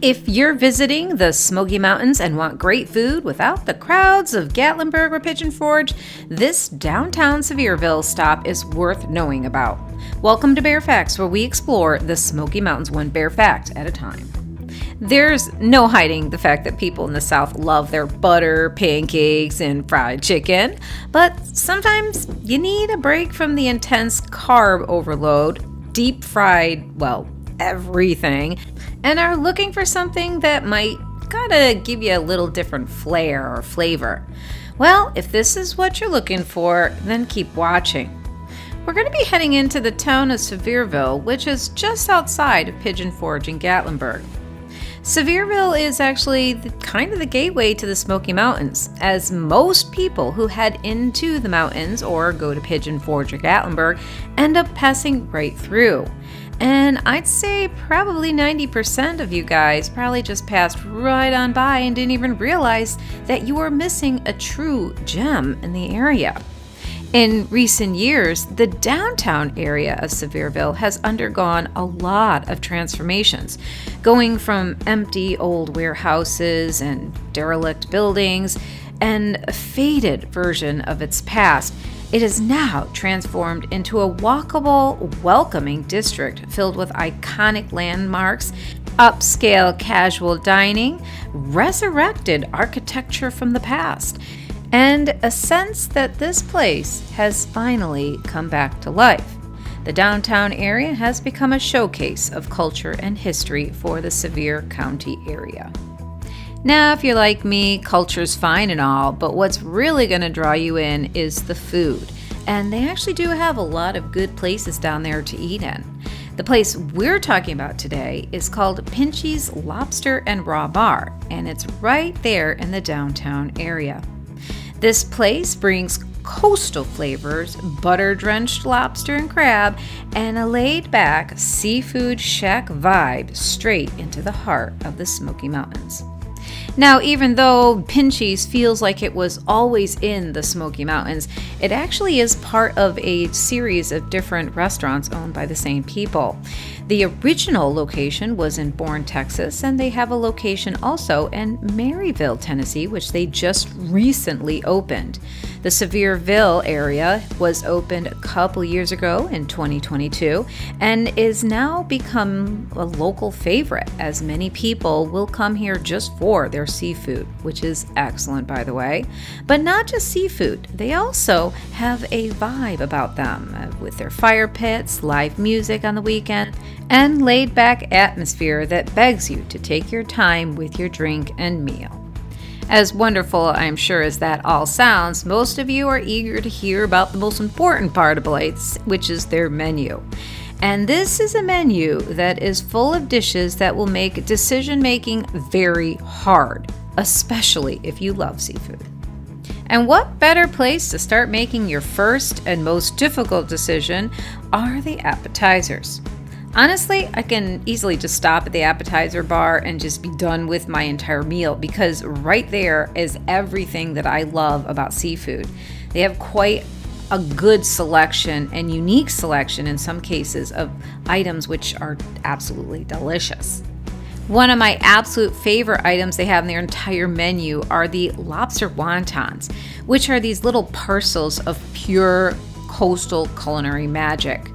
If you're visiting the Smoky Mountains and want great food without the crowds of Gatlinburg or Pigeon Forge, this downtown Sevierville stop is worth knowing about. Welcome to Bear Facts, where we explore the Smoky Mountains one bear fact at a time. There's no hiding the fact that people in the South love their butter, pancakes, and fried chicken, but sometimes you need a break from the intense carb overload, deep fried, everything, and are looking for something that might gotta give you a little different flair or flavor. Well, if this is what you're looking for, then keep watching. We're going to be heading into the town of Sevierville, which is just outside of Pigeon Forge in Gatlinburg. Sevierville is actually the gateway to the Smoky Mountains, as most people who head into the mountains or go to Pigeon Forge or Gatlinburg end up passing right through. And I'd say probably 90% of you guys probably just passed right on by and didn't even realize that you were missing a true gem in the area. In recent years, the downtown area of Sevierville has undergone a lot of transformations, going from empty old warehouses and derelict buildings and a faded version of its past. It is now transformed into a walkable, welcoming district filled with iconic landmarks, upscale casual dining, resurrected architecture from the past, and a sense that this place has finally come back to life. The downtown area has become a showcase of culture and history for the Sevier County area. Now, if you're like me, culture's fine and all, but what's really going to draw you in is the food. And they actually do have a lot of good places down there to eat in. The place we're talking about today is called Pinchy's Lobster and Rawbar, and it's right there in the downtown area. This place brings coastal flavors, butter-drenched lobster and crab, and a laid-back seafood shack vibe straight into the heart of the Smoky Mountains. Now, even though Pinchy's feels like it was always in the Smoky Mountains, it actually is part of a series of different restaurants owned by the same people. The original location was in Bourne, Texas, and they have a location also in Maryville, Tennessee, which they just recently opened. The Sevierville area was opened a couple years ago in 2022 and is now become a local favorite, as many people will come here just for their seafood, which is excellent, by the way. But not just seafood, they also have a vibe about them with their fire pits, live music on the weekend, and laid-back atmosphere that begs you to take your time with your drink and meal. As wonderful, I'm sure, as that all sounds, most of you are eager to hear about the most important part of Blythe's, which is their menu. And this is a menu that is full of dishes that will make decision-making very hard, especially if you love seafood. And what better place to start making your first and most difficult decision are the appetizers. Honestly, I can easily just stop at the appetizer bar and just be done with my entire meal, because right there is everything that I love about seafood. They have quite a good selection and unique selection in some cases of items which are absolutely delicious. One of my absolute favorite items they have in their entire menu are the lobster wontons, which are these little parcels of pure coastal culinary magic.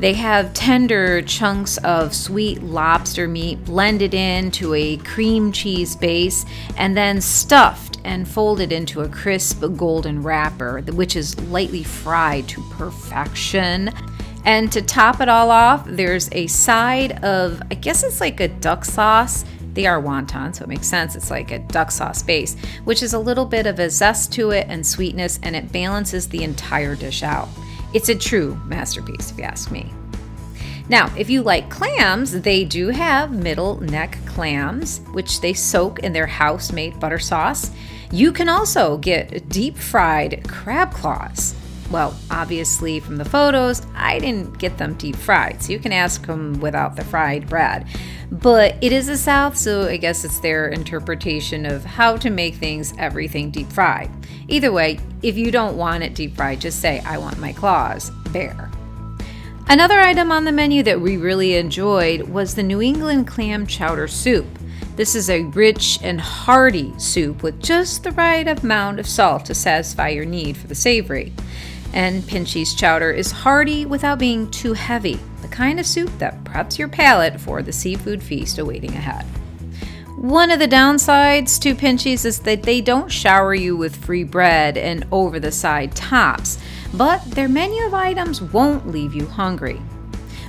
They have tender chunks of sweet lobster meat blended into a cream cheese base and then stuffed and folded into a crisp golden wrapper, which is lightly fried to perfection. And to top it all off, there's a side of, I guess it's like a duck sauce. They are wontons, so it makes sense. It's like a duck sauce base, which is a little bit of a zest to it and sweetness, and it balances the entire dish out. It's a true masterpiece, if you ask me. Now, if you like clams, they do have middle neck clams, which they soak in their house-made butter sauce. You can also get deep fried crab claws. Well, obviously from the photos, I didn't get them deep fried, so you can ask them without the fried bread. But it is the South, so I guess it's their interpretation of how to make things, everything deep fried. Either way, if you don't want it deep fried, just say, I want my claws bare. Another item on the menu that we really enjoyed was the New England clam chowder soup. This is a rich and hearty soup with just the right amount of salt to satisfy your need for the savory. And Pinchy's chowder is hearty without being too heavy, the kind of soup that preps your palate for the seafood feast awaiting ahead. One of the downsides to Pinchy's is that they don't shower you with free bread and over-the-side tops, but their menu of items won't leave you hungry.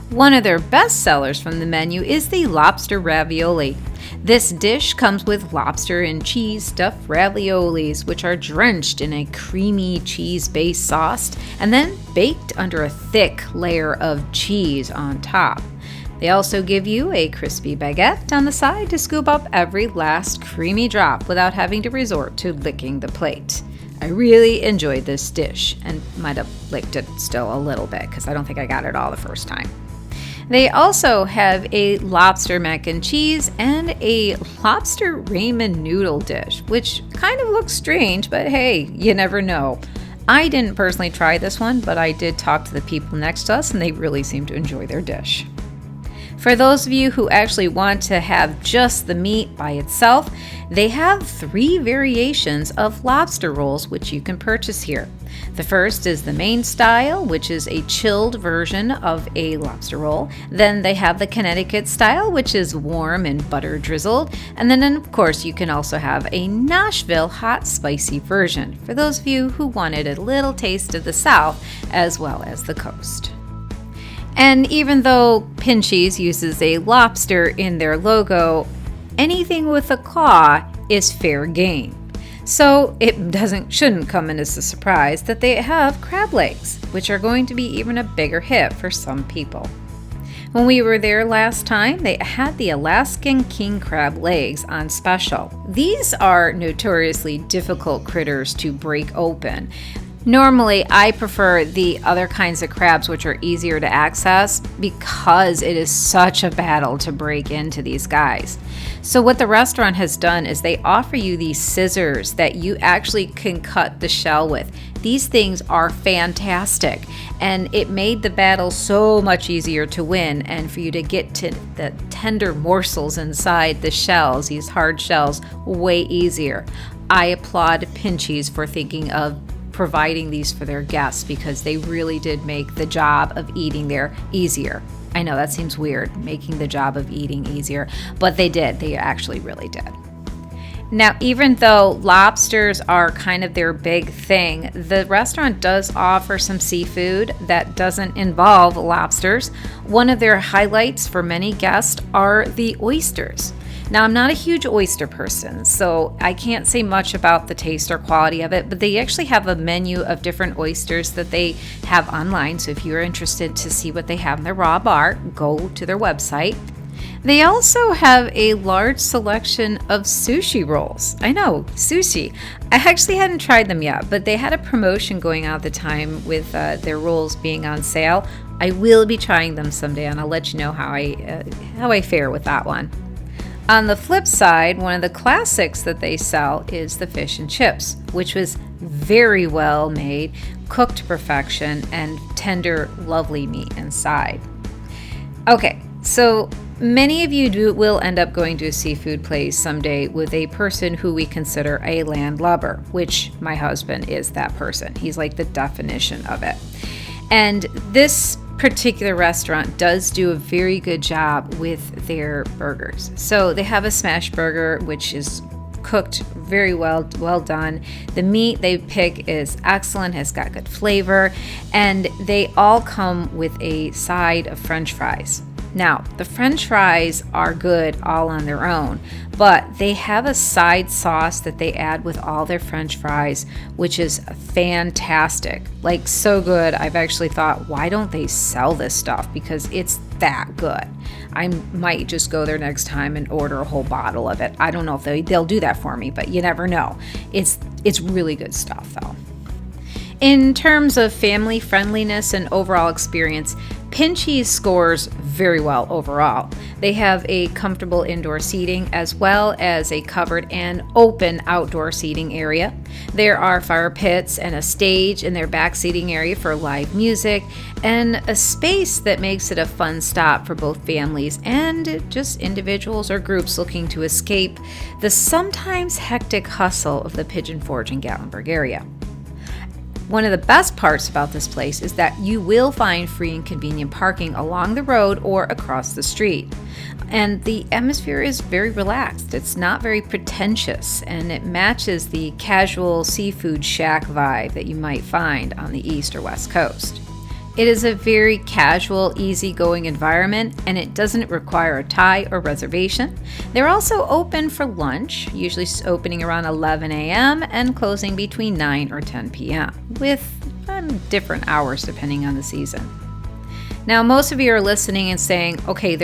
One of their best sellers from the menu is the lobster ravioli. This dish comes with lobster and cheese stuffed raviolis, which are drenched in a creamy cheese-based sauce and then baked under a thick layer of cheese on top. They also give you a crispy baguette on the side to scoop up every last creamy drop without having to resort to licking the plate. I really enjoyed this dish and might have licked it still a little bit because I don't think I got it all the first time. They also have a lobster mac and cheese and a lobster ramen noodle dish, which kind of looks strange, but hey, you never know. I didn't personally try this one, but I did talk to the people next to us and they really seemed to enjoy their dish. For those of you who actually want to have just the meat by itself, they have 3 variations of lobster rolls which you can purchase here. The first is the main style, which is a chilled version of a lobster roll. Then they have the Connecticut style, which is warm and butter drizzled. And then, of course, you can also have a Nashville hot spicy version for those of you who wanted a little taste of the South as well as the coast. And even though Pinchy's uses a lobster in their logo, anything with a claw is fair game. So it shouldn't come as a surprise that they have crab legs, which are going to be even a bigger hit for some people. When we were there last time, they had the Alaskan king crab legs on special. These are notoriously difficult critters to break open. Normally, I prefer the other kinds of crabs which are easier to access because it is such a battle to break into these guys. So what the restaurant has done is they offer you these scissors that you actually can cut the shell with. These things are fantastic, and it made the battle so much easier to win and for you to get to the tender morsels inside the shells, these hard shells, way easier. I applaud Pinchy's for thinking of providing these for their guests because they really did make the job of eating there easier. I know that seems weird, making the job of eating easier, but they did. They actually really did. Now, even though lobsters are kind of their big thing, the restaurant does offer some seafood that doesn't involve lobsters. One of their highlights for many guests are the oysters. Now, I'm not a huge oyster person, so I can't say much about the taste or quality of it, but they actually have a menu of different oysters that they have online. So if you're interested to see what they have in their Rawbar, go to their website. They also have a large selection of sushi rolls. I know, sushi. I actually hadn't tried them yet, but they had a promotion going on at the time with their rolls being on sale. I will be trying them someday, and I'll let you know how I fare with that one. On the flip side, one of the classics that they sell is the fish and chips, which was very well made, cooked to perfection, and tender, lovely meat inside. Okay, so many of you will end up going to a seafood place someday with a person who we consider a landlubber, which my husband is that person. He's like the definition of it. And this particular restaurant does do a very good job with their burgers. So they have a smash burger, which is cooked very well done. The meat they pick is excellent, has got good flavor, and they all come with a side of French fries. Now, the French fries are good all on their own, but they have a side sauce that they add with all their French fries, which is fantastic. Like, so good, I've actually thought, why don't they sell this stuff? Because it's that good. I might just go there next time and order a whole bottle of it. I don't know if they'll do that for me, but you never know. It's really good stuff, though. In terms of family friendliness and overall experience, Pinchy scores very well overall. They have a comfortable indoor seating as well as a covered and open outdoor seating area. There are fire pits and a stage in their back seating area for live music, and a space that makes it a fun stop for both families and just individuals or groups looking to escape the sometimes hectic hustle of the Pigeon Forge and Gatlinburg area. One of the best parts about this place is that you will find free and convenient parking along the road or across the street. And the atmosphere is very relaxed. It's not very pretentious, and it matches the casual seafood shack vibe that you might find on the East or West Coast. It is a very casual, easygoing environment, and it doesn't require a tie or reservation. They're also open for lunch, usually opening around 11 a.m. and closing between 9 or 10 p.m., with different hours depending on the season. Now, most of you are listening and saying, okay,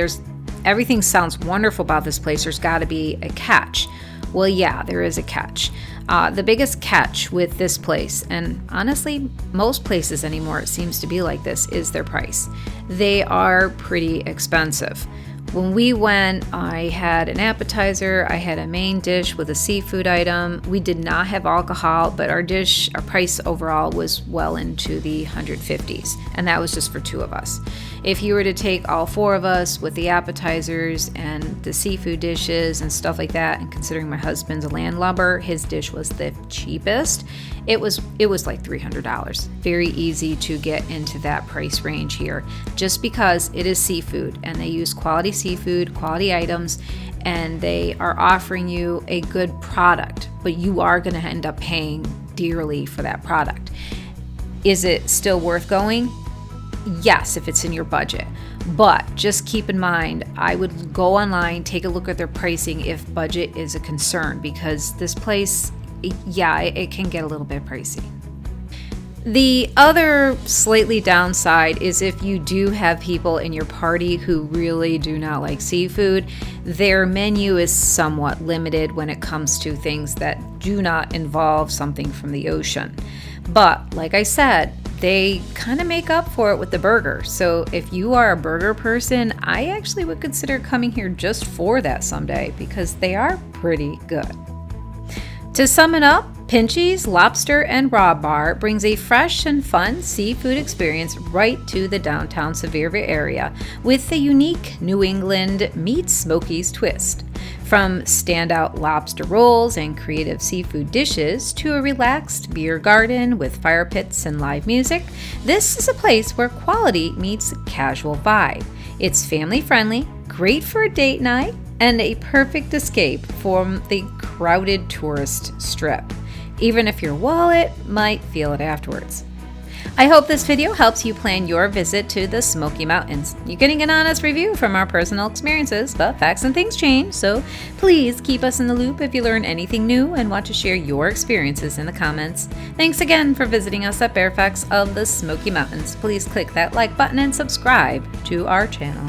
everything sounds wonderful about this place. There's got to be a catch. Well, yeah, there is a catch. The biggest catch with this place, and honestly, most places anymore, it seems to be like this, is their price. They are pretty expensive. When we went, I had an appetizer, I had a main dish with a seafood item. We did not have alcohol, but our price overall was well into the 150s, and that was just for two of us. If you were to take all four of us with the appetizers and the seafood dishes and stuff like that, and considering my husband's a landlubber, his dish was the cheapest. It was like $300. Very easy to get into that price range here, just because it is seafood and they use quality seafood, quality items, and they are offering you a good product, but you are going to end up paying dearly for that product. Is it still worth going? Yes, if it's in your budget. But just keep in mind, I would go online, take a look at their pricing if budget is a concern, because this place, it can get a little bit pricey. The other slightly downside is if you do have people in your party who really do not like seafood, their menu is somewhat limited when it comes to things that do not involve something from the ocean. But like I said, they kind of make up for it with the burger. So if you are a burger person, I actually would consider coming here just for that someday, because they are pretty good. To sum it up, Pinchy's, Lobster, and Rawbar brings a fresh and fun seafood experience right to the downtown Sevierville area with the unique New England meets Smokies twist. From standout lobster rolls and creative seafood dishes to a relaxed beer garden with fire pits and live music, this is a place where quality meets casual vibe. It's family friendly, great for a date night, and a perfect escape from the crowded tourist strip, even if your wallet might feel it afterwards. I hope this video helps you plan your visit to the Smoky Mountains. You're getting an honest review from our personal experiences, but facts and things change, so please keep us in the loop if you learn anything new and want to share your experiences in the comments. Thanks again for visiting us at Fairfax of the Smoky Mountains. Please click that like button and subscribe to our channel.